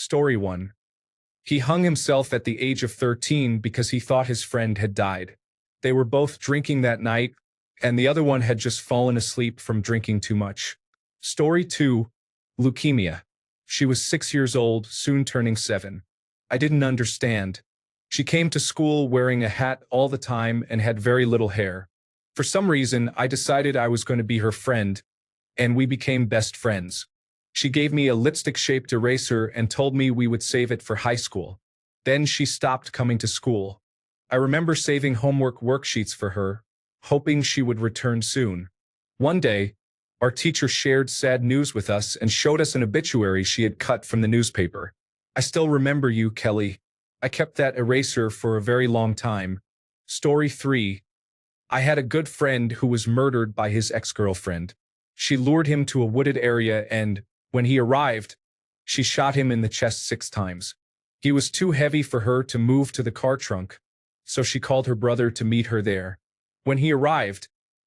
Story 1. He hung himself at the age of 13 because he thought his friend had died. They were both drinking that night, and the other one had just fallen asleep from drinking too much. Story 2. Leukemia. She was 6 years old, soon turning 7. I didn't understand. She came to school wearing a hat all the time and had very little hair. For some reason, I decided I was going to be her friend, and we became best friends. She gave me a lipstick-shaped eraser and told me we would save it for high school. Then she stopped coming to school. I remember saving homework worksheets for her, hoping she would return soon. One day, our teacher shared sad news with us and showed us an obituary she had cut from the newspaper. I still remember you, Kelly. I kept that eraser for a very long time. Story 3. I had a good friend who was murdered by his ex-girlfriend. She lured him to a wooded area and, when he arrived, she shot him in the chest 6 times. He was too heavy for her to move to the car trunk, so she called her brother to meet her there. When he arrived,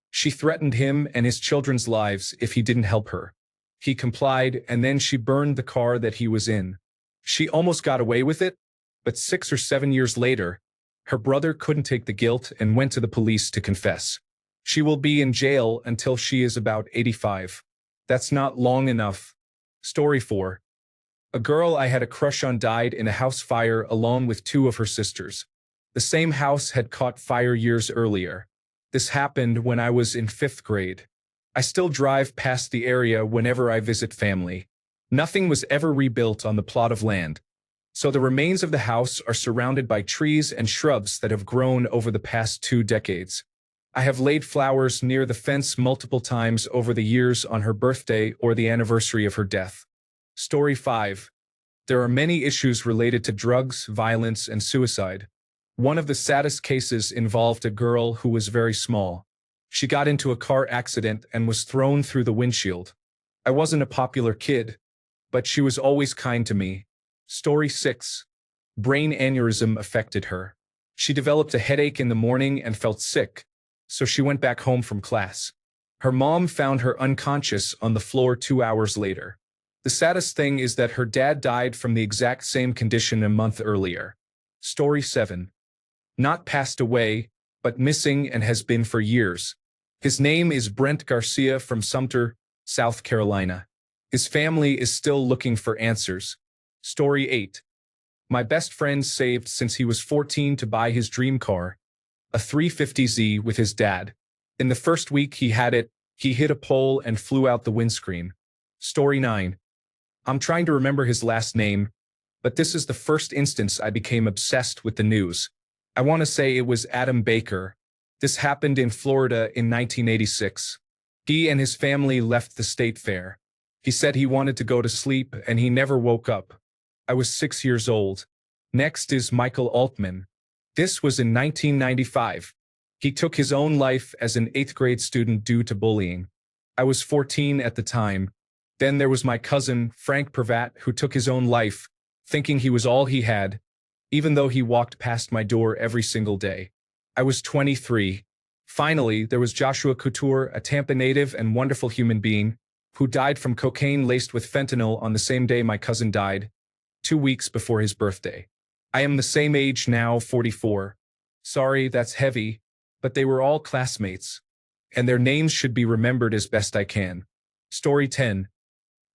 she threatened him and his children's lives if he didn't help her. He complied, and then she burned the car that he was in. She almost got away with it, but 6 or 7 years later, her brother couldn't take the guilt and went to the police to confess. She will be in jail until she is about 85. That's not long enough. Story 4. A girl I had a crush on died in a house fire along with 2 of her sisters. The same house had caught fire years earlier. This happened when I was in 5th grade. I still drive past the area whenever I visit family. Nothing was ever rebuilt on the plot of land, so the remains of the house are surrounded by trees and shrubs that have grown over the past 2 decades. I have laid flowers near the fence multiple times over the years on her birthday or the anniversary of her death. Story 5. There are many issues related to drugs, violence, and suicide. One of the saddest cases involved a girl who was very small. She got into a car accident and was thrown through the windshield. I wasn't a popular kid, but she was always kind to me. Story 6. Brain aneurysm affected her. She developed a headache in the morning and felt sick, so she went back home from class. Her mom found her unconscious on the floor 2 hours later. The saddest thing is that her dad died from the exact same condition a month earlier. Story 7. Not passed away, but missing and has been for years. His name is Brent Garcia from Sumter, South Carolina. His family is still looking for answers. Story 8. My best friend saved since he was 14 to buy his dream car, a 350Z, with his dad. In the first week he had it, he hit a pole and flew out the windscreen. Story 9. I'm trying to remember his last name, but this is the first instance I became obsessed with the news. I want to say it was Adam Baker. This happened in Florida in 1986. He and his family left the state fair. He said he wanted to go to sleep and he never woke up. I was 6 years old. Next is Michael Altman. This was in 1995. He took his own life as an 8th grade student due to bullying. I was 14 at the time. Then there was my cousin, Frank Pravat, who took his own life, thinking he was all he had, even though he walked past my door every single day. I was 23. Finally, there was Joshua Couture, a Tampa native and wonderful human being, who died from cocaine laced with fentanyl on the same day my cousin died, 2 weeks before his birthday. I am the same age now, 44. Sorry, that's heavy, but they were all classmates, and their names should be remembered as best I can. Story 10.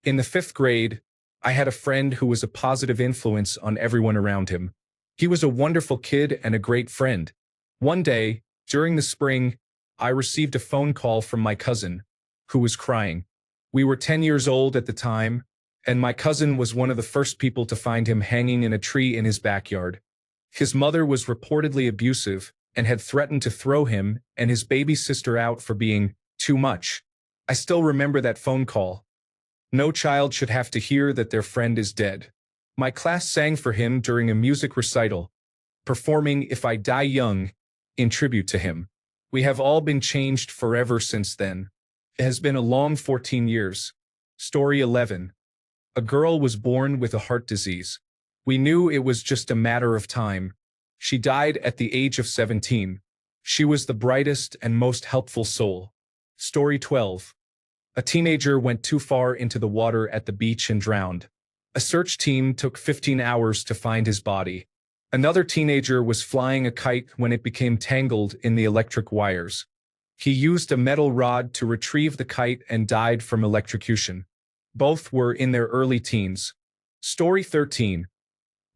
In the 5th grade, I had a friend who was a positive influence on everyone around him. He was a wonderful kid and a great friend. One day, during the spring, I received a phone call from my cousin, who was crying. We were 10 years old at the time, and my cousin was one of the first people to find him hanging in a tree in his backyard. His mother was reportedly abusive and had threatened to throw him and his baby sister out for being too much. I still remember that phone call. No child should have to hear that their friend is dead. My class sang for him during a music recital, performing If I Die Young in tribute to him. We have all been changed forever since then. It has been a long 14 years. Story 11. A girl was born with a heart disease. We knew it was just a matter of time. She died at the age of 17. She was the brightest and most helpful soul. Story 12. A teenager went too far into the water at the beach and drowned. A search team took 15 hours to find his body. Another teenager was flying a kite when it became tangled in the electric wires. He used a metal rod to retrieve the kite and died from electrocution. Both were in their early teens. Story 13.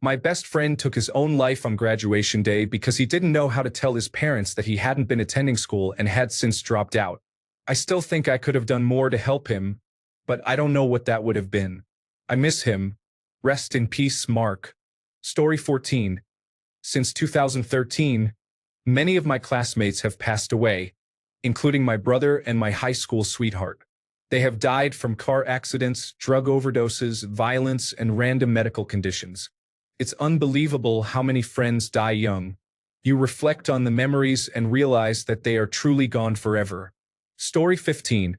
My best friend took his own life on graduation day because he didn't know how to tell his parents that he hadn't been attending school and had since dropped out. I still think I could have done more to help him, but I don't know what that would have been. I miss him. Rest in peace, Mark. Story 14. Since 2013, many of my classmates have passed away, including my brother and my high school sweetheart. They have died from car accidents, drug overdoses, violence, and random medical conditions. It's unbelievable how many friends die young. You reflect on the memories and realize that they are truly gone forever. Story 15.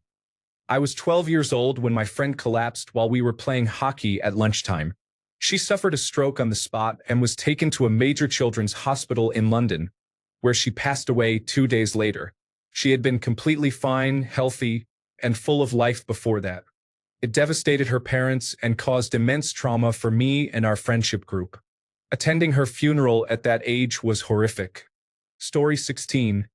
I was 12 years old when my friend collapsed while we were playing hockey at lunchtime. She suffered a stroke on the spot and was taken to a major children's hospital in London, where she passed away 2 days later. She had been completely fine, healthy, and full of life before that. It devastated her parents and caused immense trauma for me and our friendship group. Attending her funeral at that age was horrific. Story 16.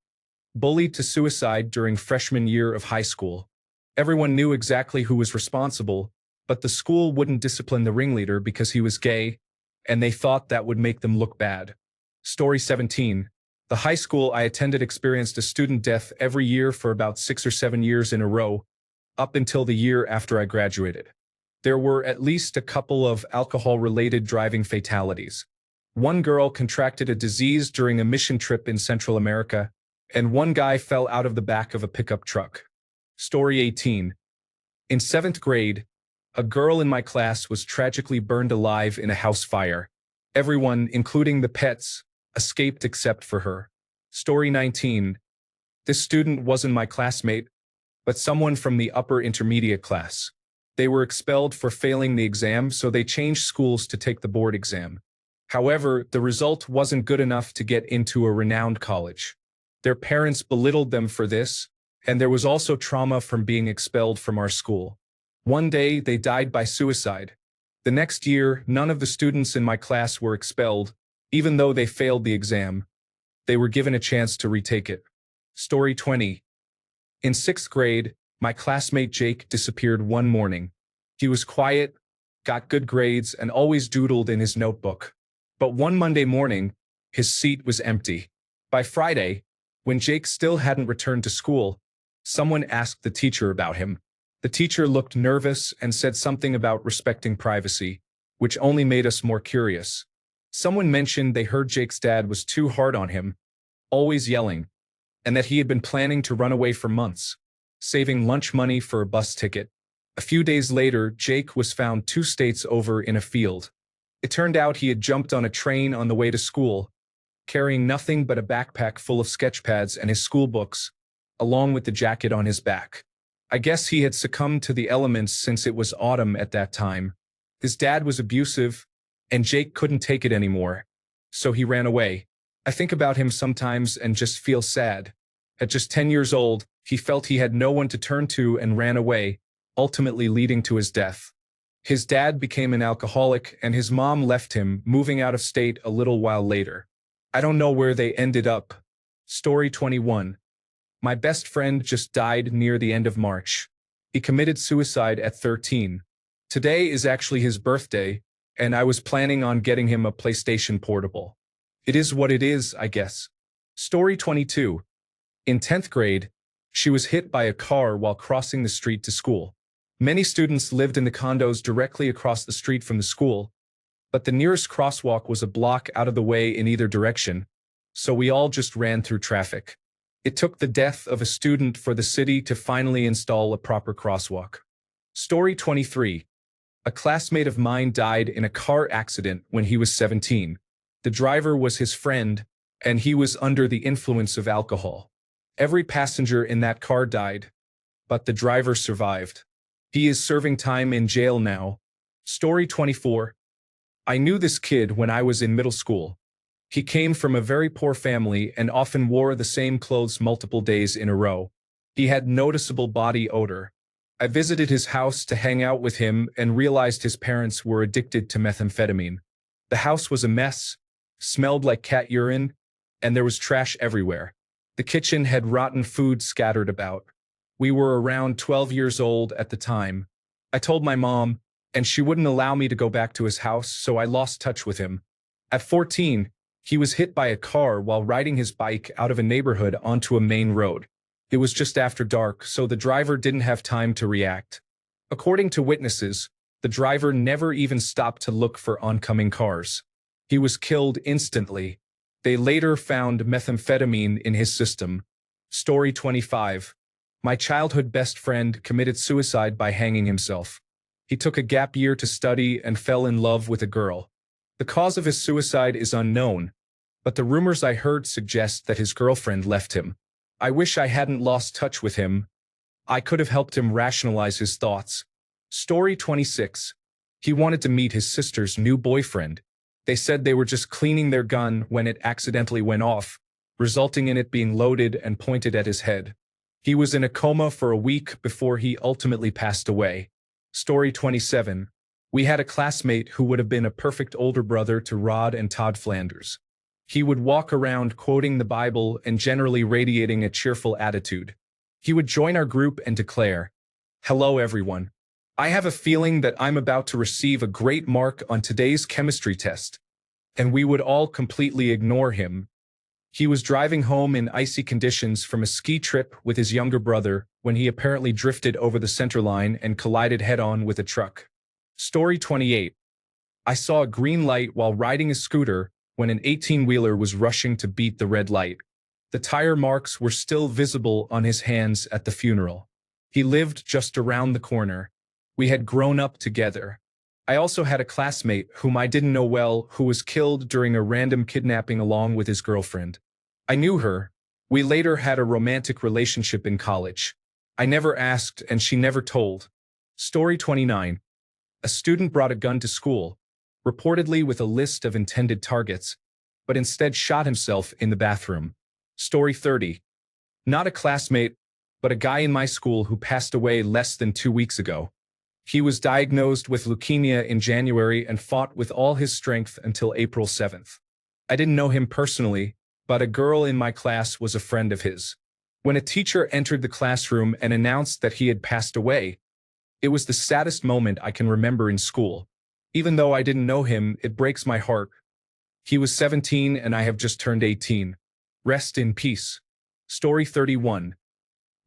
Bullied to suicide during freshman year of high school. Everyone knew exactly who was responsible, but the school wouldn't discipline the ringleader because he was gay, and they thought that would make them look bad. Story 17. The high school I attended experienced a student death every year for about 6 or 7 years in a row, up until the year after I graduated. There were at least a couple of alcohol-related driving fatalities. One girl contracted a disease during a mission trip in Central America, and one guy fell out of the back of a pickup truck. Story 18. In 7th grade, a girl in my class was tragically burned alive in a house fire. Everyone, including the pets, escaped except for her. Story 19. This student wasn't my classmate, but someone from the upper intermediate class. They were expelled for failing the exam, so they changed schools to take the board exam. However, the result wasn't good enough to get into a renowned college. Their parents belittled them for this, and there was also trauma from being expelled from our school. One day, they died by suicide. The next year, none of the students in my class were expelled, even though they failed the exam. They were given a chance to retake it. Story 20. In 6th grade, my classmate Jake disappeared one morning. He was quiet, got good grades, and always doodled in his notebook. But one Monday morning, his seat was empty. By Friday, when Jake still hadn't returned to school, someone asked the teacher about him. The teacher looked nervous and said something about respecting privacy, which only made us more curious. Someone mentioned they heard Jake's dad was too hard on him, always yelling, and that he had been planning to run away for months, saving lunch money for a bus ticket. A few days later, Jake was found 2 states over in a field. It turned out he had jumped on a train on the way to school, carrying nothing but a backpack full of sketch pads and his school books, along with the jacket on his back. I guess he had succumbed to the elements since it was autumn at that time. His dad was abusive, and Jake couldn't take it anymore, so he ran away. I think about him sometimes and just feel sad. At just 10 years old, he felt he had no one to turn to and ran away, ultimately leading to his death. His dad became an alcoholic and his mom left him, moving out of state a little while later. I don't know where they ended up. Story 21. My best friend just died near the end of March. He committed suicide at 13. Today is actually his birthday, and I was planning on getting him a PlayStation Portable. It is what it is, I guess. Story 22. In 10th grade, she was hit by a car while crossing the street to school. Many students lived in the condos directly across the street from the school, but the nearest crosswalk was a block out of the way in either direction, so we all just ran through traffic. It took the death of a student for the city to finally install a proper crosswalk. Story 23. A classmate of mine died in a car accident when he was 17. The driver was his friend, and he was under the influence of alcohol. Every passenger in that car died, but the driver survived. He is serving time in jail now. Story 24. I knew this kid when I was in middle school. He came from a very poor family and often wore the same clothes multiple days in a row. He had noticeable body odor. I visited his house to hang out with him and realized his parents were addicted to methamphetamine. The house was a mess, smelled like cat urine, and there was trash everywhere. The kitchen had rotten food scattered about. We were around 12 years old at the time. I told my mom, and she wouldn't allow me to go back to his house, so I lost touch with him. At 14, he was hit by a car while riding his bike out of a neighborhood onto a main road. It was just after dark, so the driver didn't have time to react. According to witnesses, the driver never even stopped to look for oncoming cars. He was killed instantly. They later found methamphetamine in his system. Story 25. My childhood best friend committed suicide by hanging himself. He took a gap year to study and fell in love with a girl. The cause of his suicide is unknown, but the rumors I heard suggest that his girlfriend left him. I wish I hadn't lost touch with him. I could have helped him rationalize his thoughts. Story 26. He wanted to meet his sister's new boyfriend. They said they were just cleaning their gun when it accidentally went off, resulting in it being loaded and pointed at his head. He was in a coma for a week before he ultimately passed away. Story 27. We had a classmate who would have been a perfect older brother to Rod and Todd Flanders. He would walk around quoting the Bible and generally radiating a cheerful attitude. He would join our group and declare, "Hello everyone. I have a feeling that I'm about to receive a great mark on today's chemistry test." And we would all completely ignore him. He was driving home in icy conditions from a ski trip with his younger brother when he apparently drifted over the center line and collided head-on with a truck. Story 28. I saw a green light while riding a scooter when an 18-wheeler was rushing to beat the red light. The tire marks were still visible on his hands at the funeral. He lived just around the corner. We had grown up together. I also had a classmate whom I didn't know well who was killed during a random kidnapping along with his girlfriend. I knew her. We later had a romantic relationship in college. I never asked and she never told. Story 29. A student brought a gun to school, reportedly with a list of intended targets, but instead shot himself in the bathroom. Story 30. Not a classmate, but a guy in my school who passed away less than 2 weeks ago. He was diagnosed with leukemia in January and fought with all his strength until April 7th. I didn't know him personally, but a girl in my class was a friend of his. When a teacher entered the classroom and announced that he had passed away, it was the saddest moment I can remember in school. Even though I didn't know him, it breaks my heart. He was 17 and I have just turned 18. Rest in peace. Story 31.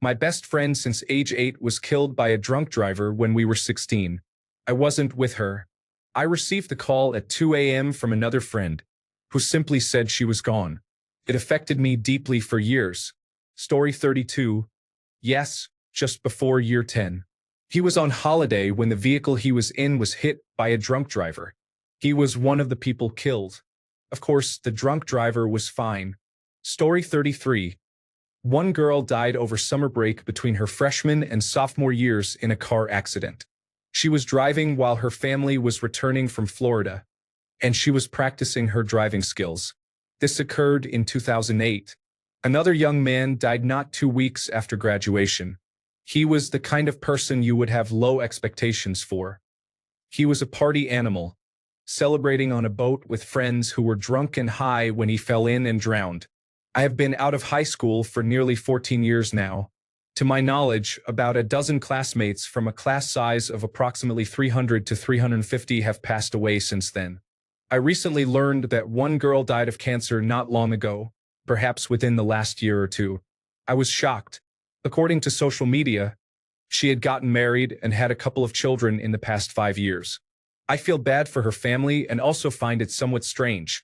My best friend since age 8 was killed by a drunk driver when we were 16. I wasn't with her. I received the call at 2 a.m. from another friend, who simply said she was gone. It affected me deeply for years. Story 32. Yes, just before year 10. He was on holiday when the vehicle he was in was hit by a drunk driver. He was one of the people killed. Of course, the drunk driver was fine. Story 33. One girl died over summer break between her freshman and sophomore years in a car accident. She was driving while her family was returning from Florida, and she was practicing her driving skills. This occurred in 2008. Another young man died not 2 weeks after graduation. He was the kind of person you would have low expectations for. He was a party animal, celebrating on a boat with friends who were drunk and high when he fell in and drowned. I have been out of high school for nearly 14 years now. To my knowledge, about a dozen classmates from a class size of approximately 300 to 350 have passed away since then. I recently learned that one girl died of cancer not long ago, perhaps within the last year or two. I was shocked. According to social media, she had gotten married and had a couple of children in the past 5 years. I feel bad for her family and also find it somewhat strange.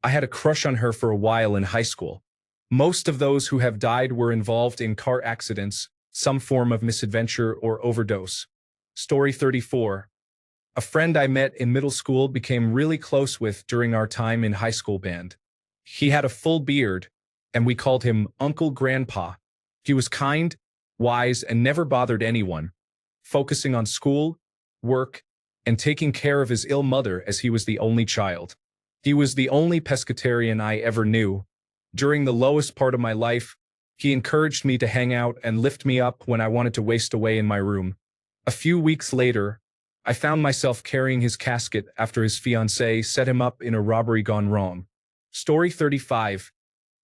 I had a crush on her for a while in high school. Most of those who have died were involved in car accidents, some form of misadventure or overdose. Story 34. A friend I met in middle school became really close with during our time in high school band. He had a full beard, and we called him Uncle Grandpa. He was kind, wise, and never bothered anyone, focusing on school, work, and taking care of his ill mother as he was the only child. He was the only pescatarian I ever knew. During the lowest part of my life, He encouraged me to hang out and lift me up when I wanted to waste away in my room. A few weeks later, I found myself carrying his casket after his fiancée set him up in a robbery gone wrong. Story 35.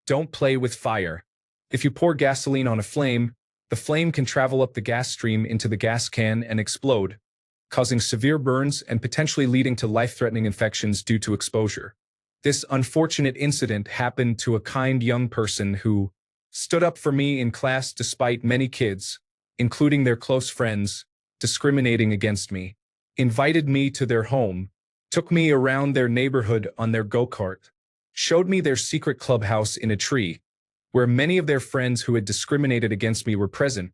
Don't play with fire. If you pour gasoline on a flame, the flame can travel up the gas stream into the gas can and explode, causing severe burns and potentially leading to life-threatening infections due to exposure. This unfortunate incident happened to a kind young person who stood up for me in class despite many kids, including their close friends, discriminating against me, invited me to their home, took me around their neighborhood on their go-kart, showed me their secret clubhouse in a tree, where many of their friends who had discriminated against me were present,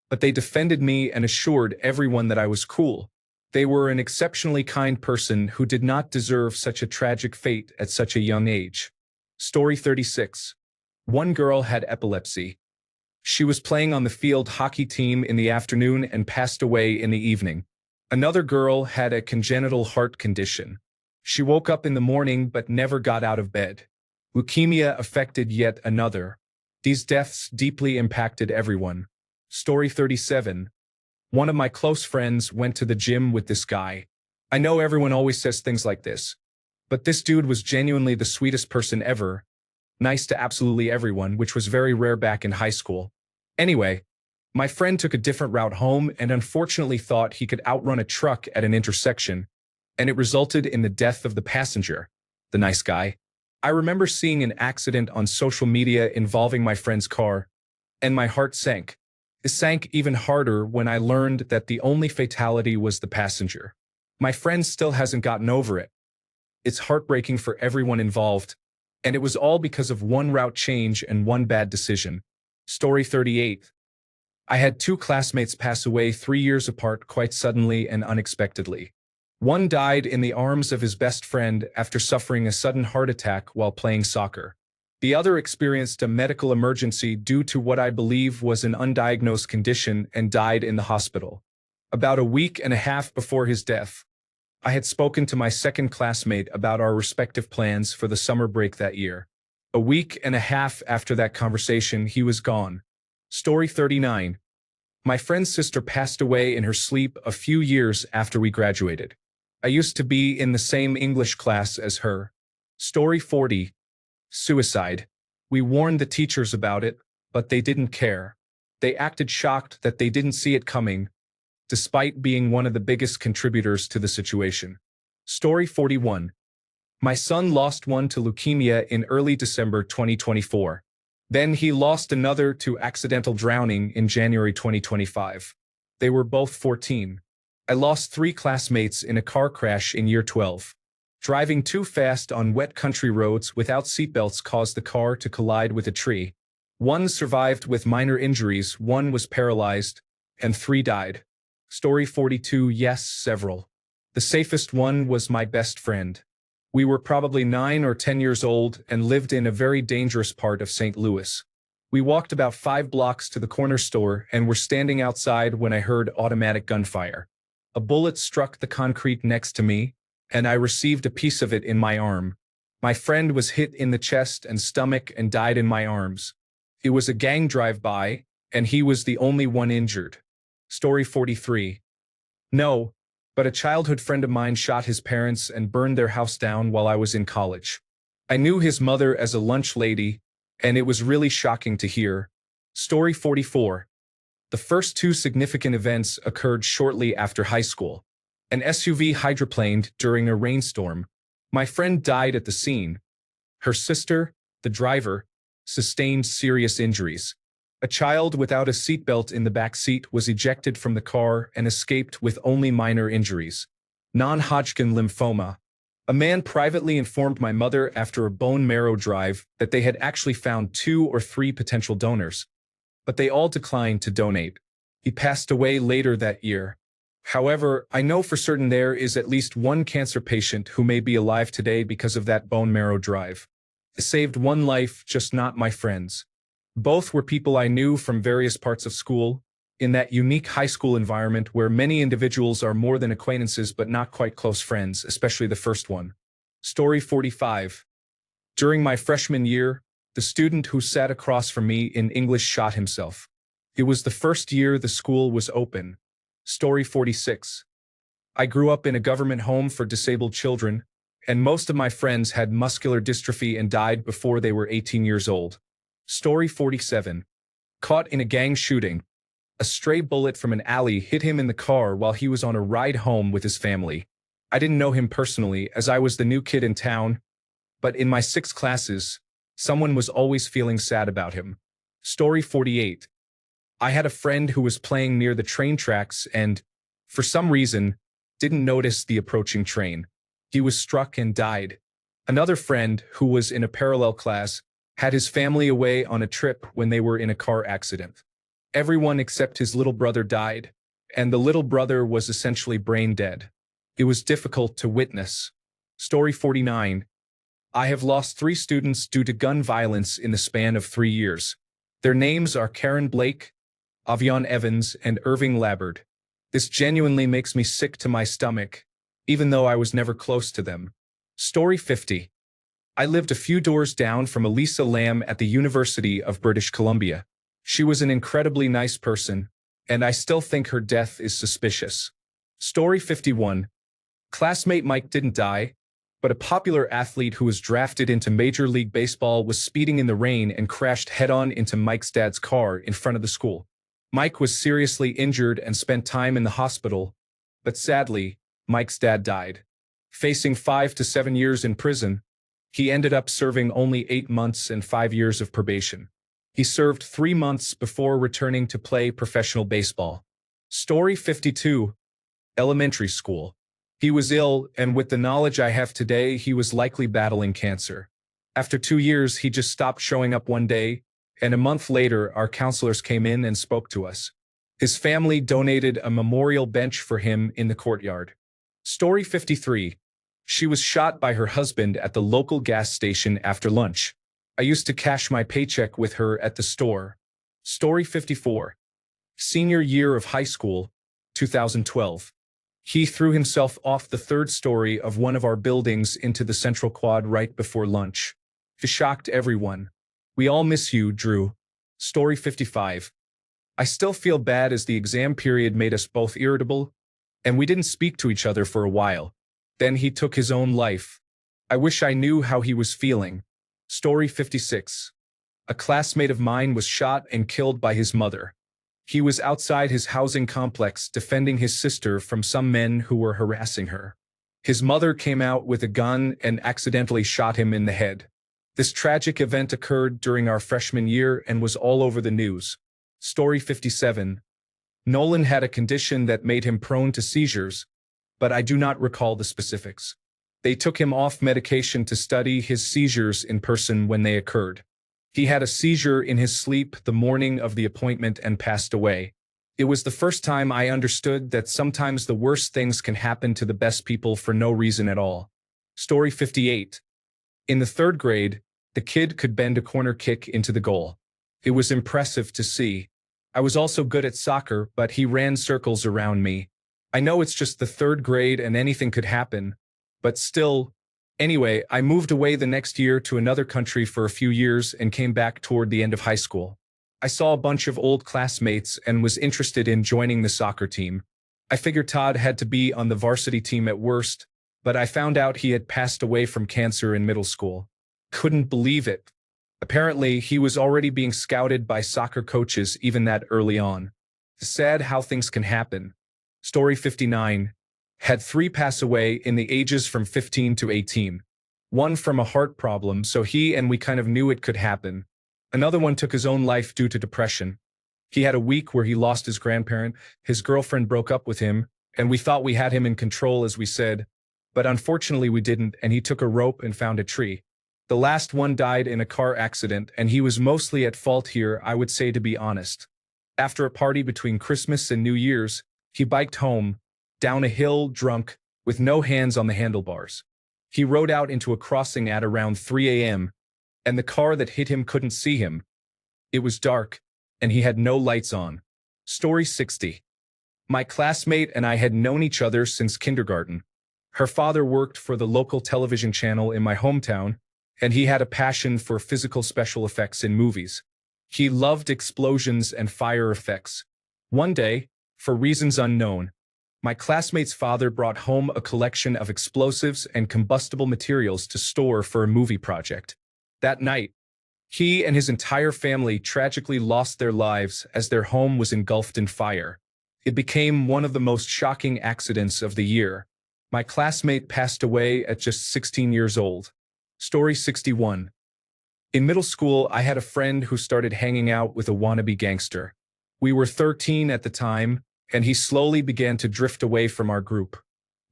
but they defended me and assured everyone that I was cool. They were an exceptionally kind person who did not deserve such a tragic fate at such a young age. Story 36. One girl had epilepsy. She was playing on the field hockey team in the afternoon and passed away in the evening. Another girl had a congenital heart condition. She woke up in the morning but never got out of bed. Leukemia affected yet another. These deaths deeply impacted everyone. Story 37. One of my close friends went to the gym with this guy. I know everyone always says things like this, but this dude was genuinely the sweetest person ever. Nice to absolutely everyone, which was very rare back in high school. Anyway, my friend took a different route home and unfortunately thought he could outrun a truck at an intersection, and it resulted in the death of the passenger, the nice guy. I remember seeing an accident on social media involving my friend's car, and my heart sank. It sank even harder when I learned that the only fatality was the passenger. My friend still hasn't gotten over it. It's heartbreaking for everyone involved, and it was all because of one route change and one bad decision. Story 38. I had two classmates pass away 3 years apart quite suddenly and unexpectedly. One died in the arms of his best friend after suffering a sudden heart attack while playing soccer. The other experienced a medical emergency due to what I believe was an undiagnosed condition and died in the hospital. About a week and a half before his death, I had spoken to my second classmate about our respective plans for the summer break that year. A week and a half after that conversation, he was gone. Story 39. My friend's sister passed away in her sleep a few years after we graduated. I used to be in the same English class as her. Story 40. Suicide. We warned the teachers about it, but they didn't care. They acted shocked that they didn't see it coming, despite being one of the biggest contributors to the situation. Story 41. My son lost one to leukemia in early December 2024. Then he lost another to accidental drowning in January 2025. They were both 14. I lost 3 classmates in a car crash in year 12. Driving too fast on wet country roads without seatbelts caused the car to collide with a tree. 1 survived with minor injuries, 1 was paralyzed, and 3 died. Story 42. Yes, several. The safest one was my best friend. We were probably 9 or 10 years old and lived in a very dangerous part of St. Louis. We walked about 5 blocks to the corner store and were standing outside when I heard automatic gunfire. A bullet struck the concrete next to me, and I received a piece of it in my arm. My friend was hit in the chest and stomach and died in my arms. It was a gang drive-by, and he was the only one injured. Story 43. No, but a childhood friend of mine shot his parents and burned their house down while I was in college. I knew his mother as a lunch lady, and it was really shocking to hear. Story 44. The first 2 significant events occurred shortly after high school. An SUV hydroplaned during a rainstorm. My friend died at the scene. Her sister, the driver, sustained serious injuries. A child without a seatbelt in the back seat was ejected from the car and escaped with only minor injuries. Non-Hodgkin lymphoma. A man privately informed my mother after a bone marrow drive that they had actually found 2 or 3 potential donors, but they all declined to donate. He passed away later that year. However, I know for certain there is at least 1 cancer patient who may be alive today because of that bone marrow drive. It saved 1 life, just not my friend's. Both were people I knew from various parts of school, in that unique high school environment where many individuals are more than acquaintances but not quite close friends, especially the first one. Story 45. During my freshman year, The student who sat across from me in English shot himself. It was the first year the school was open. Story 46. I grew up in a government home for disabled children, and most of my friends had muscular dystrophy and died before they were 18 years old. Story 47. Caught in a gang shooting. A stray bullet from an alley hit him in the car while he was on a ride home with his family. I didn't know him personally as I was the new kid in town, but in my 6 classes, someone was always feeling sad about him. Story 48. I had a friend who was playing near the train tracks and, for some reason, didn't notice the approaching train. He was struck and died. Another friend, who was in a parallel class, had his family away on a trip when they were in a car accident. Everyone except his little brother died, and the little brother was essentially brain dead. It was difficult to witness. Story 49. I have lost 3 students due to gun violence in the span of 3 years. Their names are Karen Blake, Avion Evans, and Irving Labbard. This genuinely makes me sick to my stomach, even though I was never close to them. Story 50. I lived a few doors down from Elisa Lam at the University of British Columbia. She was an incredibly nice person, and I still think her death is suspicious. Story 51. Classmate Mike didn't die, but a popular athlete who was drafted into Major League Baseball was speeding in the rain and crashed head-on into Mike's dad's car in front of the school. Mike was seriously injured and spent time in the hospital, but sadly, Mike's dad died. Facing 5 to 7 years in prison, he ended up serving only 8 months and 5 years of probation. He served 3 months before returning to play professional baseball. Story 52. Elementary school. He was ill, and with the knowledge I have today, he was likely battling cancer. After 2 years, he just stopped showing up one day, and a month later, our counselors came in and spoke to us. His family donated a memorial bench for him in the courtyard. Story 53. She was shot by her husband at the local gas station after lunch. I used to cash my paycheck with her at the store. Story 54. Senior year of high school, 2012. He threw himself off the 3rd story of one of our buildings into the central quad right before lunch. It shocked everyone. We all miss you, Drew. Story 55. I still feel bad as the exam period made us both irritable, and we didn't speak to each other for a while. Then he took his own life. I wish I knew how he was feeling. Story 56. A classmate of mine was shot and killed by his mother. He was outside his housing complex defending his sister from some men who were harassing her. His mother came out with a gun and accidentally shot him in the head. This tragic event occurred during our freshman year and was all over the news. Story 57. Nolan had a condition that made him prone to seizures, but I do not recall the specifics. They took him off medication to study his seizures in person when they occurred. He had a seizure in his sleep the morning of the appointment and passed away. It was the first time I understood that sometimes the worst things can happen to the best people for no reason at all. Story 58. In the 3rd grade, the kid could bend a corner kick into the goal. It was impressive to see. I was also good at soccer, but he ran circles around me. I know it's just the 3rd grade and anything could happen, but still. Anyway, I moved away the next year to another country for a few years and came back toward the end of high school. I saw a bunch of old classmates and was interested in joining the soccer team. I figured Todd had to be on the varsity team at worst, but I found out he had passed away from cancer in middle school. Couldn't believe it. Apparently, he was already being scouted by soccer coaches even that early on. Sad how things can happen. Story 59. Had 3 pass away in the ages from 15 to 18. One from a heart problem, so we kind of knew it could happen. Another one took his own life due to depression. He had a week where he lost his grandparent, his girlfriend broke up with him, and we thought we had him in control as we said, but unfortunately we didn't, and he took a rope and found a tree. The last one died in a car accident, and he was mostly at fault here, I would say, to be honest. After a party between Christmas and New Year's, he biked home, down a hill, drunk, with no hands on the handlebars. He rode out into a crossing at around 3 a.m., and the car that hit him couldn't see him. It was dark, and he had no lights on. Story 60. My classmate and I had known each other since kindergarten. Her father worked for the local television channel in my hometown, and he had a passion for physical special effects in movies. He loved explosions and fire effects. One day, for reasons unknown, my classmate's father brought home a collection of explosives and combustible materials to store for a movie project. That night, he and his entire family tragically lost their lives as their home was engulfed in fire. It became one of the most shocking accidents of the year. My classmate passed away at just 16 years old. Story 61. In middle school, I had a friend who started hanging out with a wannabe gangster. We were 13 at the time, and he slowly began to drift away from our group.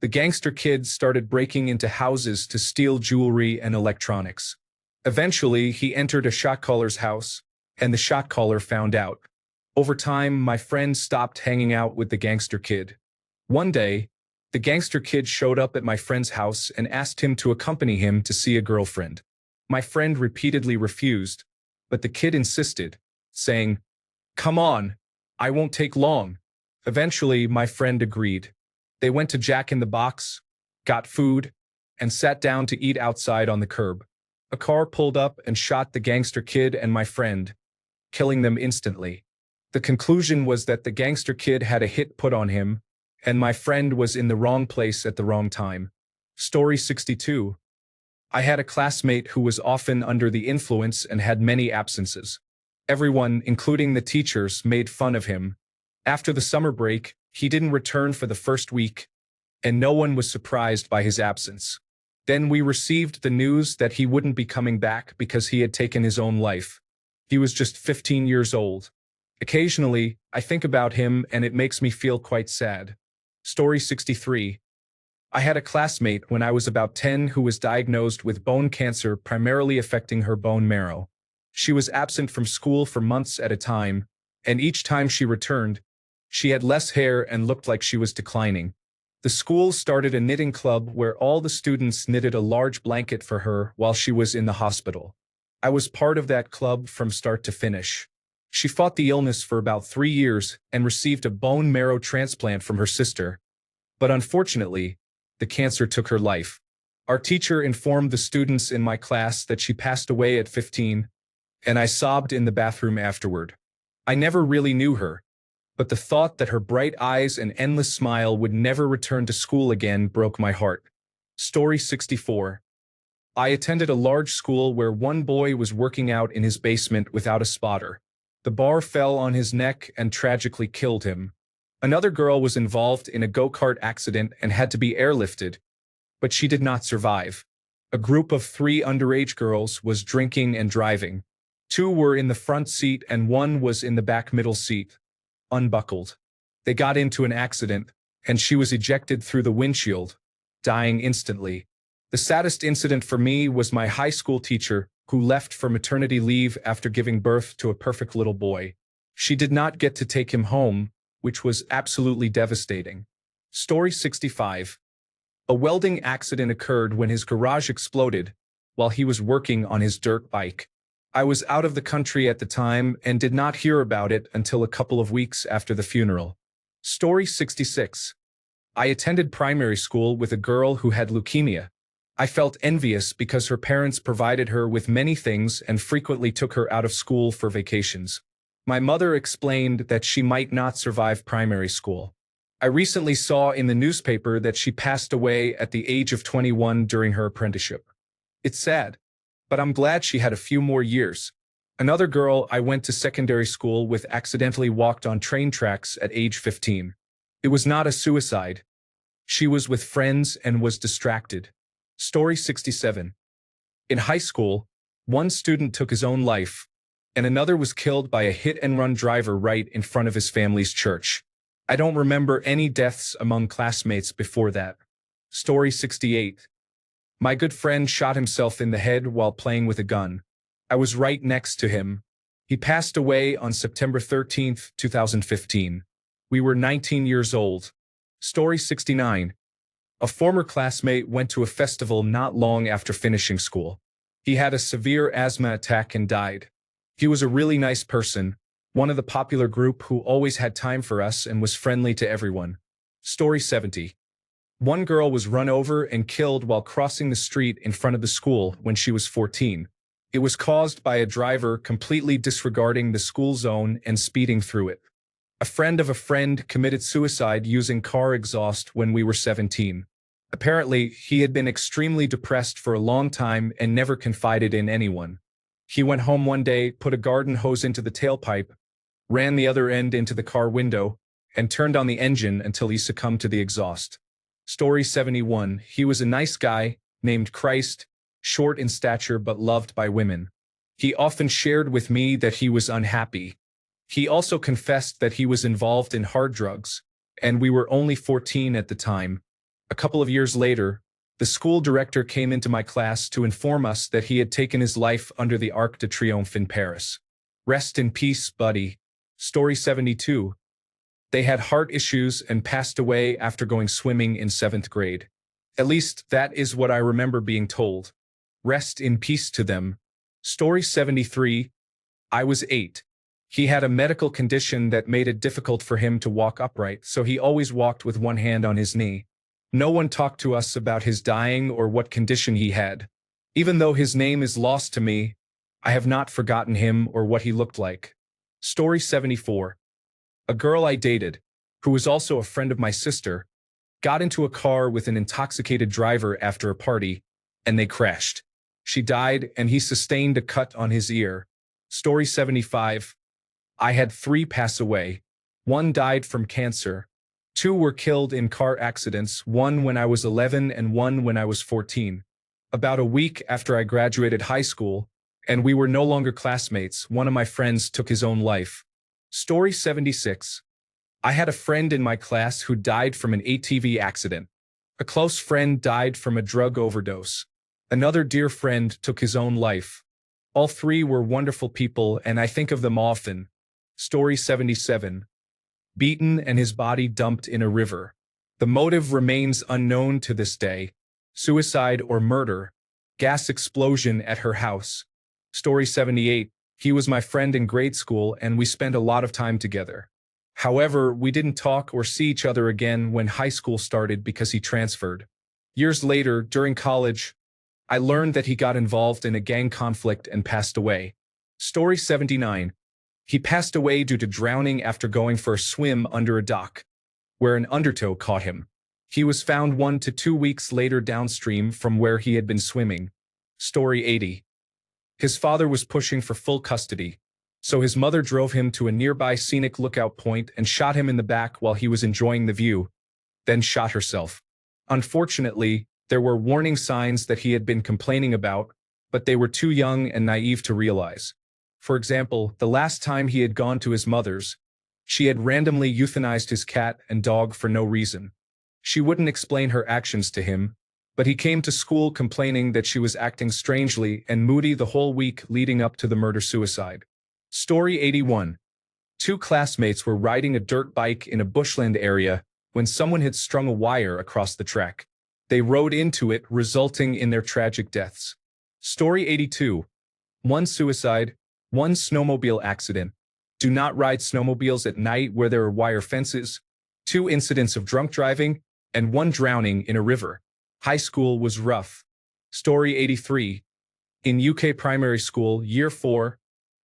The gangster kids started breaking into houses to steal jewelry and electronics. Eventually, he entered a shot caller's house, and the shot caller found out. Over time, my friend stopped hanging out with the gangster kid. One day, the gangster kid showed up at my friend's house and asked him to accompany him to see a girlfriend. My friend repeatedly refused, but the kid insisted, saying, "Come on, I won't take long." Eventually, my friend agreed. They went to Jack in the Box, got food, and sat down to eat outside on the curb. A car pulled up and shot the gangster kid and my friend, killing them instantly. The conclusion was that the gangster kid had a hit put on him, and my friend was in the wrong place at the wrong time. Story 62. I had a classmate who was often under the influence and had many absences. Everyone, including the teachers, made fun of him. After the summer break, he didn't return for the first week, and no one was surprised by his absence. Then we received the news that he wouldn't be coming back because he had taken his own life. He was just 15 years old. Occasionally, I think about him and it makes me feel quite sad. Story 63. I had a classmate when I was about 10 who was diagnosed with bone cancer primarily affecting her bone marrow. She was absent from school for months at a time, and each time she returned, she had less hair and looked like she was declining. The school started a knitting club where all the students knitted a large blanket for her while she was in the hospital. I was part of that club from start to finish. She fought the illness for about 3 years and received a bone marrow transplant from her sister. But unfortunately, the cancer took her life. Our teacher informed the students in my class that she passed away at 15, and I sobbed in the bathroom afterward. I never really knew her, but the thought that her bright eyes and endless smile would never return to school again broke my heart. Story 64. I attended a large school where one boy was working out in his basement without a spotter. The bar fell on his neck and tragically killed him. Another girl was involved in a go-kart accident and had to be airlifted, but she did not survive. A group of 3 underage girls was drinking and driving. 2 were in the front seat and 1 was in the back middle seat, unbuckled. They got into an accident, and she was ejected through the windshield, dying instantly. The saddest incident for me was my high school teacher, who left for maternity leave after giving birth to a perfect little boy. She did not get to take him home, which was absolutely devastating. Story 65. A welding accident occurred when his garage exploded while he was working on his dirt bike. I was out of the country at the time and did not hear about it until a couple of weeks after the funeral. Story 66. I attended primary school with a girl who had leukemia. I felt envious because her parents provided her with many things and frequently took her out of school for vacations. My mother explained that she might not survive primary school. I recently saw in the newspaper that she passed away at the age of 21 during her apprenticeship. It's sad, but I'm glad she had a few more years. Another girl I went to secondary school with accidentally walked on train tracks at age 15. It was not a suicide. She was with friends and was distracted. Story 67. In high school, one student took his own life, and another was killed by a hit-and-run driver right in front of his family's church. I don't remember any deaths among classmates before that. Story 68. My good friend shot himself in the head while playing with a gun. I was right next to him. He passed away on September 13, 2015. We were 19 years old. Story 69. A former classmate went to a festival not long after finishing school. He had a severe asthma attack and died. He was a really nice person, one of the popular group who always had time for us and was friendly to everyone. Story 70. One girl was run over and killed while crossing the street in front of the school when she was 14. It was caused by a driver completely disregarding the school zone and speeding through it. A friend of a friend committed suicide using car exhaust when we were 17. Apparently, he had been extremely depressed for a long time and never confided in anyone. He went home one day, put a garden hose into the tailpipe, ran the other end into the car window, and turned on the engine until he succumbed to the exhaust. Story 71. He was a nice guy, named Christ, short in stature but loved by women. He often shared with me that he was unhappy. He also confessed that he was involved in hard drugs, and we were only 14 at the time. A couple of years later, the school director came into my class to inform us that he had taken his life under the Arc de Triomphe in Paris. Rest in peace, buddy. Story 72. They had heart issues and passed away after going swimming in 7th grade. At least that is what I remember being told. Rest in peace to them. Story 73. I was 8. He had a medical condition that made it difficult for him to walk upright, so he always walked with one hand on his knee. No one talked to us about his dying or what condition he had. Even though his name is lost to me, I have not forgotten him or what he looked like. Story 74. A girl I dated, who was also a friend of my sister, got into a car with an intoxicated driver after a party, and they crashed. She died, and he sustained a cut on his ear. Story 75. I had 3 pass away. 1 died from cancer. 2 were killed in car accidents, 1 when I was 11 and 1 when I was 14. About a week after I graduated high school, and we were no longer classmates, one of my friends took his own life. Story 76. I had a friend in my class who died from an ATV accident. A close friend died from a drug overdose. Another dear friend took his own life. All 3 were wonderful people, and I think of them often. Story 77. Beaten and his body dumped in a river. The motive remains unknown to this day. Suicide or murder. Gas explosion at her house. Story 78. He was my friend in grade school, and we spent a lot of time together. However, we didn't talk or see each other again when high school started because he transferred. Years later, during college, I learned that he got involved in a gang conflict and passed away. Story 79. He passed away due to drowning after going for a swim under a dock, where an undertow caught him. He was found 1 to 2 weeks later downstream from where he had been swimming. Story 80. His father was pushing for full custody, so his mother drove him to a nearby scenic lookout point and shot him in the back while he was enjoying the view, then shot herself. Unfortunately, there were warning signs that he had been complaining about, but they were too young and naive to realize. For example, the last time he had gone to his mother's, she had randomly euthanized his cat and dog for no reason. She wouldn't explain her actions to him, but he came to school complaining that she was acting strangely and moody the whole week leading up to the murder-suicide. Story 81. 2 classmates were riding a dirt bike in a bushland area when someone had strung a wire across the track. They rode into it, resulting in their tragic deaths. Story 82. 1 suicide, 1 snowmobile accident. Do not ride snowmobiles at night where there are wire fences. 2 incidents of drunk driving, and 1 drowning in a river. High school was rough. Story 83. In UK primary school, year 4,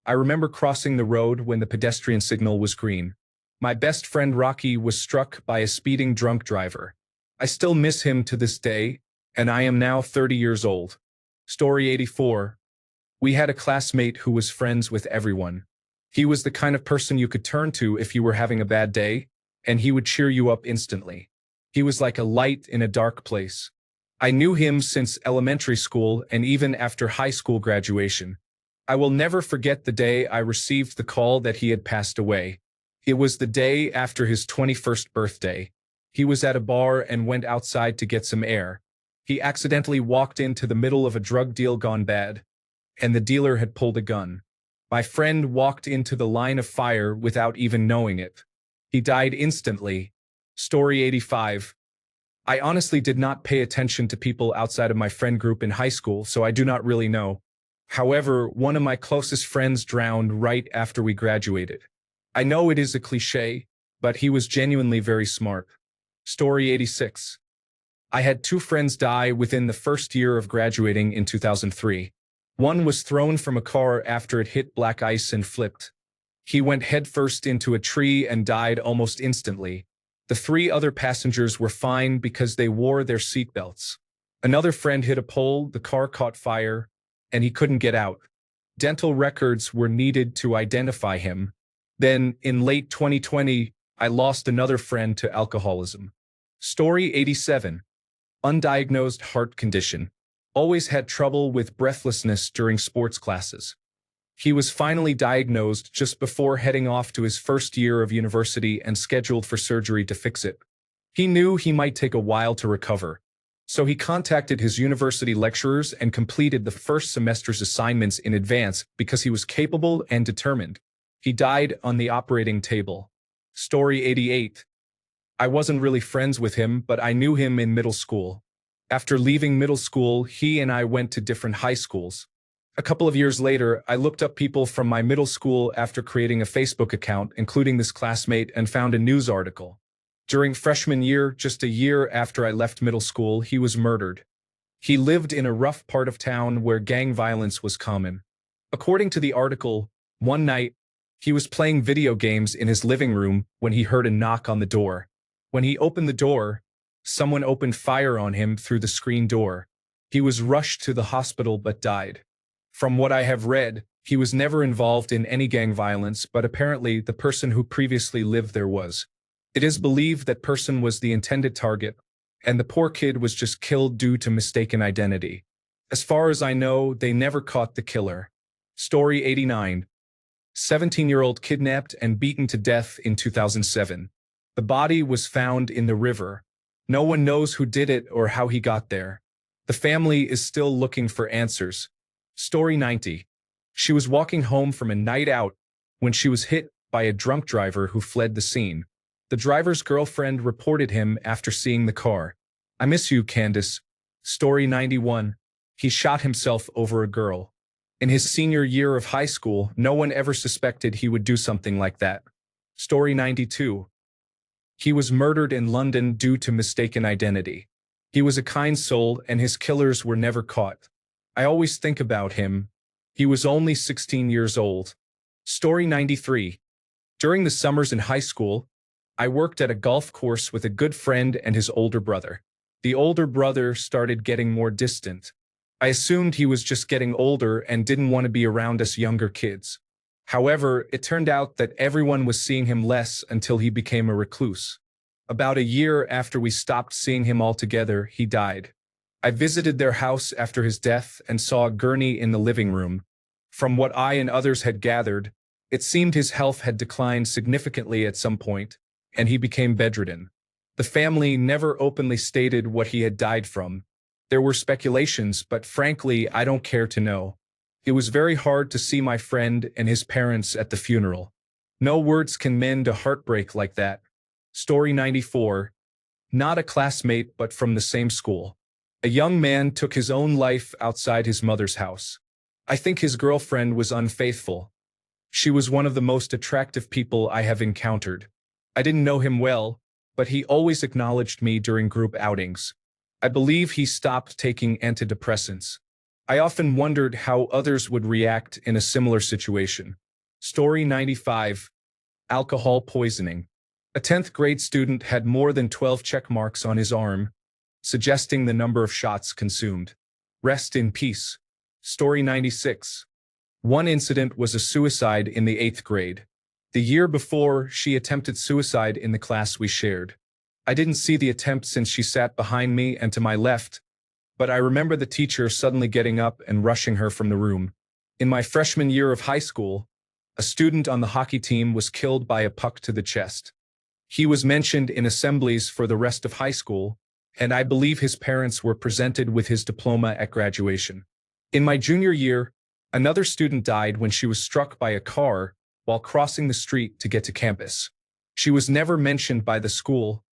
I remember crossing the road when the pedestrian signal was green. My best friend Rocky was struck by a speeding drunk driver. I still miss him to this day, and I am now 30 years old. Story 84. We had a classmate who was friends with everyone. He was the kind of person you could turn to if you were having a bad day, and he would cheer you up instantly. He was like a light in a dark place. I knew him since elementary school and even after high school graduation. I will never forget the day I received the call that he had passed away. It was the day after his 21st birthday. He was at a bar and went outside to get some air. He accidentally walked into the middle of a drug deal gone bad, and the dealer had pulled a gun. My friend walked into the line of fire without even knowing it. He died instantly. Story 85. I honestly did not pay attention to people outside of my friend group in high school, so I do not really know. However, one of my closest friends drowned right after we graduated. I know it is a cliché, but he was genuinely very smart. Story 86. I had two friends die within the first year of graduating in 2003. One was thrown from a car after it hit black ice and flipped. He went headfirst into a tree and died almost instantly. The three other passengers were fine because they wore their seatbelts. Another friend hit a pole, the car caught fire, and he couldn't get out. Dental records were needed to identify him. Then, in late 2020, I lost another friend to alcoholism. Story 87. Undiagnosed heart condition. Always had trouble with breathlessness during sports classes. He was finally diagnosed just before heading off to his first year of university and scheduled for surgery to fix it. He knew he might take a while to recover, so he contacted his university lecturers and completed the first semester's assignments in advance because he was capable and determined. He died on the operating table. Story 88. I wasn't really friends with him, but I knew him in middle school. After leaving middle school, he and I went to different high schools. A couple of years later, I looked up people from my middle school after creating a Facebook account, including this classmate, and found a news article. During freshman year, just a year after I left middle school, he was murdered. He lived in a rough part of town where gang violence was common. According to the article, one night, he was playing video games in his living room when he heard a knock on the door. When he opened the door, someone opened fire on him through the screen door. He was rushed to the hospital but died. From what I have read, he was never involved in any gang violence, but apparently the person who previously lived there was. It is believed that person was the intended target, and the poor kid was just killed due to mistaken identity. As far as I know, they never caught the killer. Story 89. 17-year-old kidnapped and beaten to death in 2007. The body was found in the river. No one knows who did it or how he got there. The family is still looking for answers. Story 90. She was walking home from a night out when she was hit by a drunk driver who fled the scene. The driver's girlfriend reported him after seeing the car. I miss you, Candace. Story 91. He shot himself over a girl. In his senior year of high school, no one ever suspected he would do something like that. Story 92. He was murdered in London due to mistaken identity. He was a kind soul and his killers were never caught. I always think about him. He was only 16 years old. Story 93. During the summers in high school, I worked at a golf course with a good friend and his older brother. The older brother started getting more distant. I assumed he was just getting older and didn't want to be around us younger kids. However, it turned out that everyone was seeing him less until he became a recluse. About a year after we stopped seeing him altogether, he died. I visited their house after his death and saw a gurney in the living room. From what I and others had gathered, it seemed his health had declined significantly at some point, and he became bedridden. The family never openly stated what he had died from. There were speculations, but frankly, I don't care to know. It was very hard to see my friend and his parents at the funeral. No words can mend a heartbreak like that. Story 94. Not a classmate, but from the same school. A young man took his own life outside his mother's house. I think his girlfriend was unfaithful. She was one of the most attractive people I have encountered. I didn't know him well, but he always acknowledged me during group outings. I believe he stopped taking antidepressants. I often wondered how others would react in a similar situation. Story 95. Alcohol poisoning. A 10th grade student had more than 12 check marks on his arm, suggesting the number of shots consumed. Rest in peace. Story 96. One incident was a suicide in the 8th grade. The year before, she attempted suicide in the class we shared. I didn't see the attempt since she sat behind me and to my left, but I remember the teacher suddenly getting up and rushing her from the room. In my freshman year of high school, a student on the hockey team was killed by a puck to the chest. He was mentioned in assemblies for the rest of high school, and I believe his parents were presented with his diploma at graduation. In my junior year, another student died when she was struck by a car while crossing the street to get to campus. She was never mentioned by the school,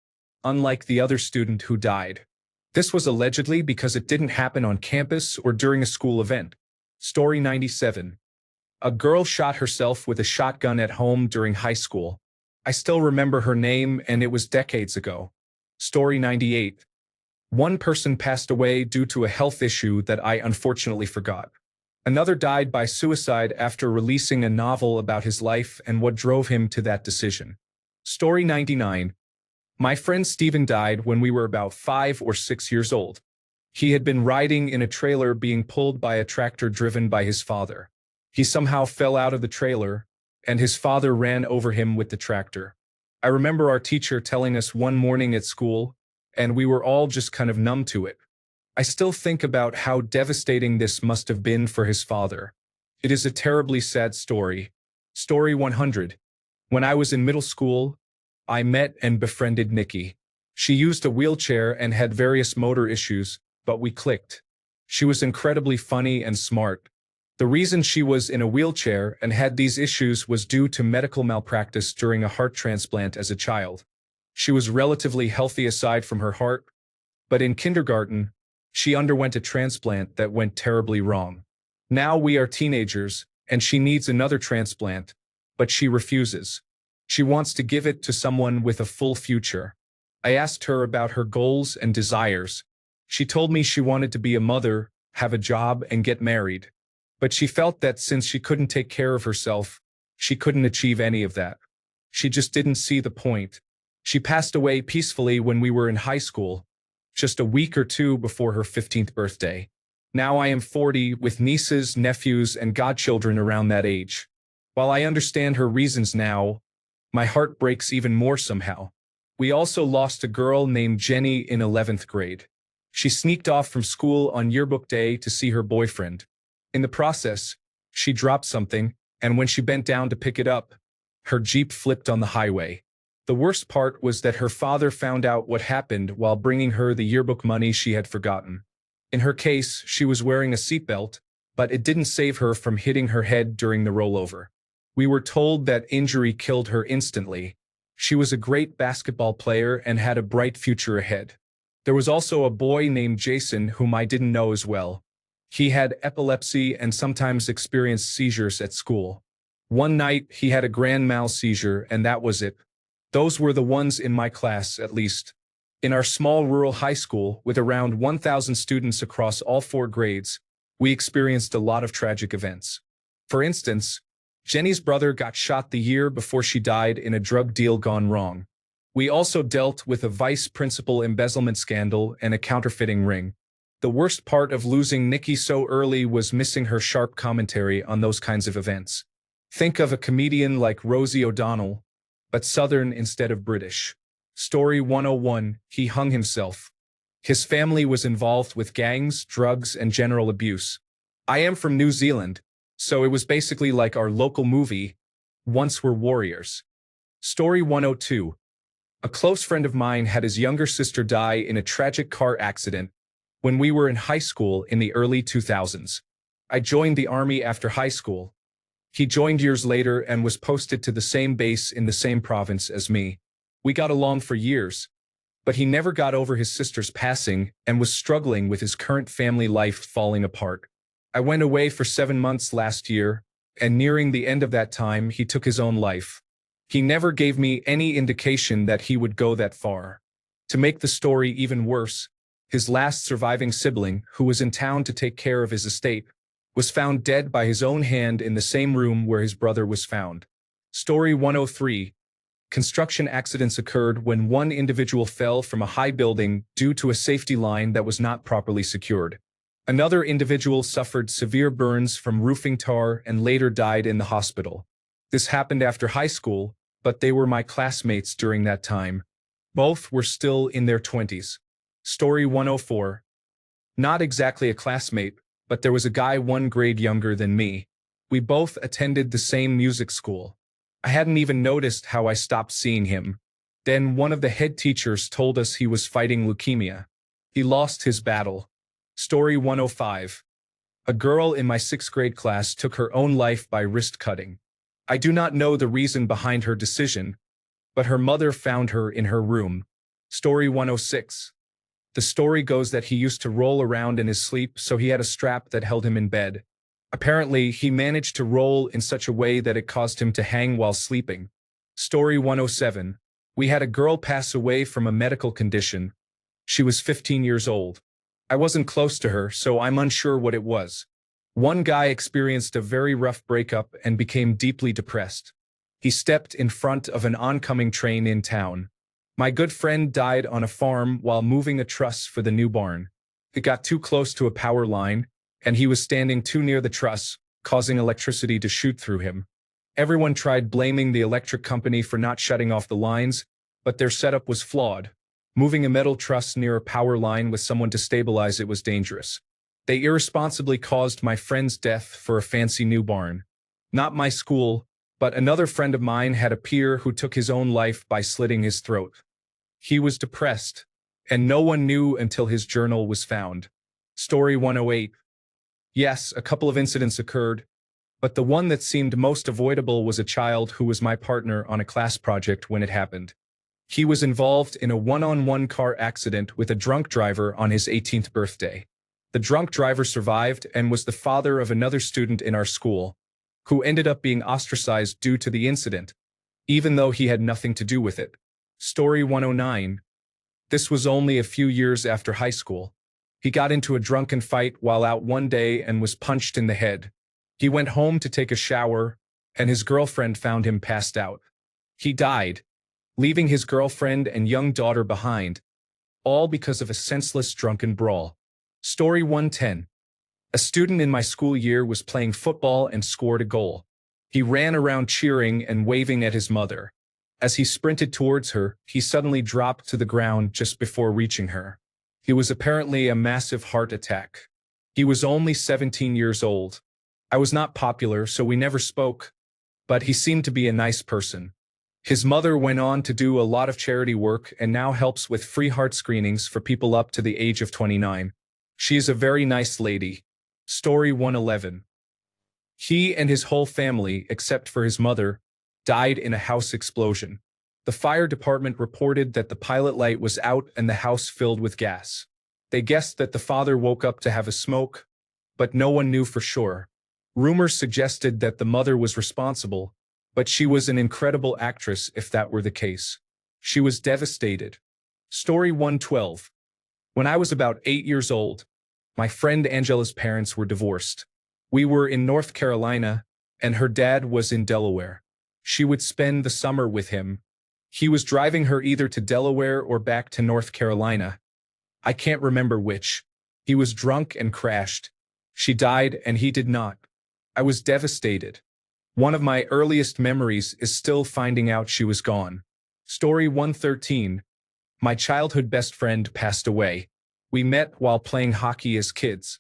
unlike the other student who died. This was allegedly because it didn't happen on campus or during a school event. Story 97. A girl shot herself with a shotgun at home during high school. I still remember her name, and it was decades ago. Story 98. One person passed away due to a health issue that I unfortunately forgot. Another died by suicide after releasing a novel about his life and what drove him to that decision. Story 99. My friend Steven died when we were about 5 or 6 years old. He had been riding in a trailer being pulled by a tractor driven by his father. He somehow fell out of the trailer, and his father ran over him with the tractor. I remember our teacher telling us one morning at school, and we were all just kind of numb to it. I still think about how devastating this must have been for his father. It is a terribly sad story. Story 100. When I was in middle school, I met and befriended Nikki. She used a wheelchair and had various motor issues, but we clicked. She was incredibly funny and smart. The reason she was in a wheelchair and had these issues was due to medical malpractice during a heart transplant as a child. She was relatively healthy aside from her heart, but in kindergarten, she underwent a transplant that went terribly wrong. Now we are teenagers, and she needs another transplant, but she refuses. She wants to give it to someone with a full future. I asked her about her goals and desires. She told me she wanted to be a mother, have a job, and get married. But she felt that since she couldn't take care of herself, she couldn't achieve any of that. She just didn't see the point. She passed away peacefully when we were in high school, just a week or two before her 15th birthday. Now I am 40 with nieces, nephews, and godchildren around that age. While I understand her reasons now, my heart breaks even more somehow. We also lost a girl named Jenny in 11th grade. She sneaked off from school on yearbook day to see her boyfriend. In the process, she dropped something, and when she bent down to pick it up, her Jeep flipped on the highway. The worst part was that her father found out what happened while bringing her the yearbook money she had forgotten. In her case, she was wearing a seatbelt, but it didn't save her from hitting her head during the rollover. We were told that injury killed her instantly. She was a great basketball player and had a bright future ahead. There was also a boy named Jason whom I didn't know as well. He had epilepsy and sometimes experienced seizures at school. One night, he had a grand mal seizure, and that was it. Those were the ones in my class, at least. In our small rural high school, with around 1,000 students across all 4 grades, we experienced a lot of tragic events. For instance, Jenny's brother got shot the year before she died in a drug deal gone wrong. We also dealt with a vice principal embezzlement scandal and a counterfeiting ring. The worst part of losing Nikki so early was missing her sharp commentary on those kinds of events. Think of a comedian like Rosie O'Donnell, but Southern instead of British. Story 101, he hung himself. His family was involved with gangs, drugs, and general abuse. I am from New Zealand, so it was basically like our local movie, Once Were Warriors. Story 102. A close friend of mine had his younger sister die in a tragic car accident when we were in high school in the early 2000s. I joined the army after high school. He joined years later and was posted to the same base in the same province as me. We got along for years, but he never got over his sister's passing and was struggling with his current family life falling apart. I went away for 7 months last year, and nearing the end of that time, he took his own life. He never gave me any indication that he would go that far. To make the story even worse, his last surviving sibling, who was in town to take care of his estate, was found dead by his own hand in the same room where his brother was found. Story 103. Construction accidents occurred when one individual fell from a high building due to a safety line that was not properly secured. Another individual suffered severe burns from roofing tar and later died in the hospital. This happened after high school, but they were my classmates during that time. Both were still in their 20s. Story 104. Not exactly a classmate, but there was a guy 1 grade younger than me. We both attended the same music school. I hadn't even noticed how I stopped seeing him. Then one of the head teachers told us he was fighting leukemia. He lost his battle. Story 105. A girl in my 6th grade class took her own life by wrist cutting. I do not know the reason behind her decision, but her mother found her in her room. Story 106. The story goes that he used to roll around in his sleep, so he had a strap that held him in bed. Apparently, he managed to roll in such a way that it caused him to hang while sleeping. Story 107. We had a girl pass away from a medical condition. She was 15 years old. I wasn't close to her, so I'm unsure what it was. One guy experienced a very rough breakup and became deeply depressed. He stepped in front of an oncoming train in town. My good friend died on a farm while moving a truss for the new barn. It got too close to a power line, and he was standing too near the truss, causing electricity to shoot through him. Everyone tried blaming the electric company for not shutting off the lines, but their setup was flawed. Moving a metal truss near a power line with someone to stabilize it was dangerous. They irresponsibly caused my friend's death for a fancy new barn. Not my school, but another friend of mine had a peer who took his own life by slitting his throat. He was depressed, and no one knew until his journal was found. Story 108. Yes, a couple of incidents occurred, but the one that seemed most avoidable was a child who was my partner on a class project when it happened. He was involved in a one-on-one car accident with a drunk driver on his 18th birthday. The drunk driver survived and was the father of another student in our school, who ended up being ostracized due to the incident, even though he had nothing to do with it. Story 109. This was only a few years after high school. He got into a drunken fight while out one day and was punched in the head. He went home to take a shower, and his girlfriend found him passed out. He died, leaving his girlfriend and young daughter behind, all because of a senseless drunken brawl. Story 110. A student in my school year was playing football and scored a goal. He ran around cheering and waving at his mother. As he sprinted towards her, he suddenly dropped to the ground just before reaching her. It was apparently a massive heart attack. He was only 17 years old. I was not popular, so we never spoke, but he seemed to be a nice person. His mother went on to do a lot of charity work and now helps with free heart screenings for people up to the age of 29. She is a very nice lady. Story 111. He and his whole family, except for his mother, died in a house explosion. The fire department reported that the pilot light was out and the house filled with gas. They guessed that the father woke up to have a smoke, but no one knew for sure. Rumors suggested that the mother was responsible, but she was an incredible actress if that were the case. She was devastated. Story 112. When I was about 8 years old, my friend Angela's parents were divorced. We were in North Carolina, and her dad was in Delaware. She would spend the summer with him. He was driving her either to Delaware or back to North Carolina. I can't remember which. He was drunk and crashed. She died and he did not. I was devastated. One of my earliest memories is still finding out she was gone. Story 113. My childhood best friend passed away. We met while playing hockey as kids.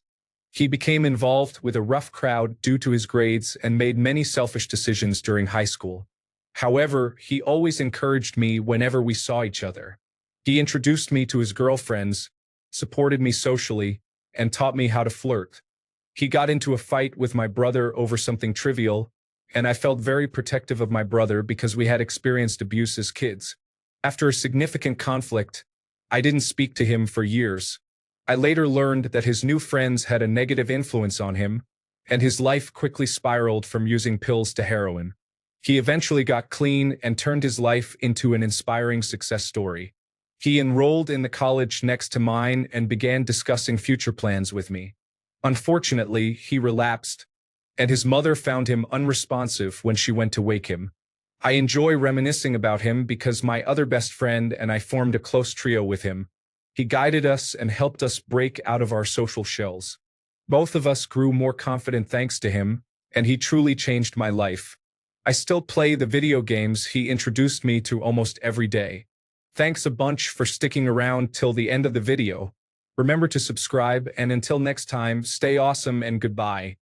He became involved with a rough crowd due to his grades and made many selfish decisions during high school. However, he always encouraged me whenever we saw each other. He introduced me to his girlfriends, supported me socially, and taught me how to flirt. He got into a fight with my brother over something trivial, and I felt very protective of my brother because we had experienced abuse as kids. After a significant conflict, I didn't speak to him for years. I later learned that his new friends had a negative influence on him, and his life quickly spiraled from using pills to heroin. He eventually got clean and turned his life into an inspiring success story. He enrolled in the college next to mine and began discussing future plans with me. Unfortunately, he relapsed, and his mother found him unresponsive when she went to wake him. I enjoy reminiscing about him because my other best friend and I formed a close trio with him. He guided us and helped us break out of our social shells. Both of us grew more confident thanks to him, and he truly changed my life. I still play the video games he introduced me to almost every day. Thanks a bunch for sticking around till the end of the video. Remember to subscribe, and until next time, stay awesome and goodbye.